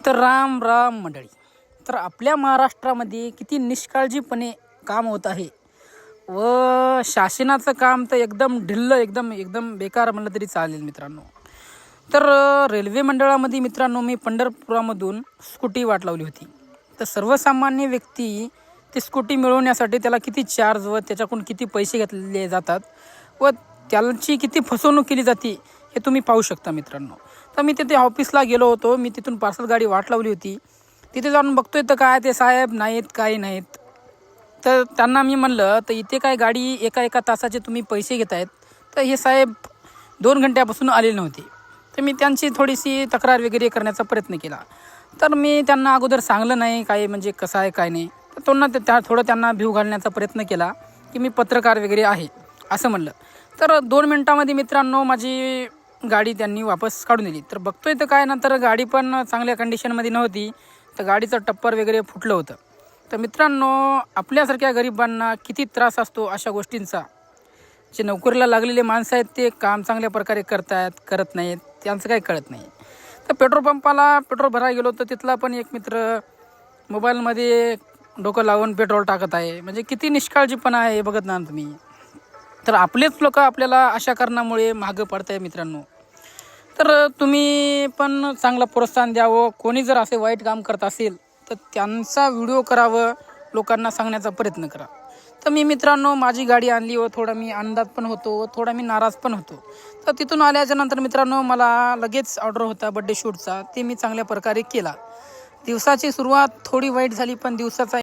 तर राम राम मंडळी. तर आपल्या महाराष्ट्रामध्ये किती निष्काळजीपणे काम होत आहे व शासनाचं काम तर एकदम ढिल्लं एकदम एकदम बेकार म्हणलं तरी चालेल मित्रांनो. तर रेल्वे मंडळामध्ये मित्रांनो मी पंढरपुरामधून स्कूटी वाट लावली होती. तर सर्वसामान्य व्यक्ती ती स्कूटी मिळवण्यासाठी त्याला किती चार्ज व त्याच्याकडून किती पैसे घेतले जातात व त्याची किती फसवणूक केली जाते हे तुम्ही पाहू शकता मित्रांनो. तर मी तिथे ऑफिसला गेलो होतो. मी तिथून पार्सल गाडी वाट लावली होती. तिथे जाऊन बघतोय तर काय ते साहेब नाहीत, काही नाहीत. तर त्यांना मी म्हणलं तर इथे काय गाडी एका तासाचे तुम्ही पैसे घेत आहेत. तर हे साहेब 2 घंट्यापासून आलेले नव्हते. तर मी त्यांची थोडीशी तक्रार वगैरे करण्याचा प्रयत्न केला. तर मी त्यांना अगोदर सांगलं नाही काय म्हणजे कसं आहे काय नाही. तर थोडं त्यांना भिव घालण्याचा प्रयत्न केला की मी पत्रकार वगैरे आहे असं म्हणलं. तर 2 मिनटामध्ये मित्रांनो माझी गाडी त्यांनी वापस काढून दिली. तर बघतोय तर काय नंतर गाडी पण चांगल्या कंडिशनमध्ये नव्हती. तर गाडीचं टप्पर वगैरे फुटलं होतं. तर मित्रांनो आपल्यासारख्या गरिबांना किती त्रास असतो अशा गोष्टींचा. जे नोकरीला लागलेले माणसं आहेत ते काम चांगल्या प्रकारे करत नाहीत, त्यांचं काही कळत नाही. तर पेट्रोल पंपाला पेट्रोल भरायला गेलो तर तिथला पण एक मित्र मोबाईलमध्ये डोकं लावून पेट्रोल टाकत आहे. म्हणजे किती निष्काळजीपणा आहे हे बघत ना तुम्ही. तर आपलेच लोक आपल्याला अशा कारणामुळे मागं पडत आहे मित्रांनो. तर तुम्ही पण चांगलं प्रोत्साहन द्यावं. कोणी जर असे वाईट काम करत असेल तर त्यांचा व्हिडिओ करावं, लोकांना सांगण्याचा प्रयत्न करा. तर मी मित्रांनो माझी गाडी आणली व थोडा मी आनंदात पण होतो व थोडा मी नाराज पण होतो. तर तिथून आल्याच्या नंतर मित्रांनो मला लगेच ऑर्डर होता बड्डे शूटचा. ते मी चांगल्या प्रकारे केला. दिवसाची सुरुवात थोडी वाईट झाली पण दिवसाचा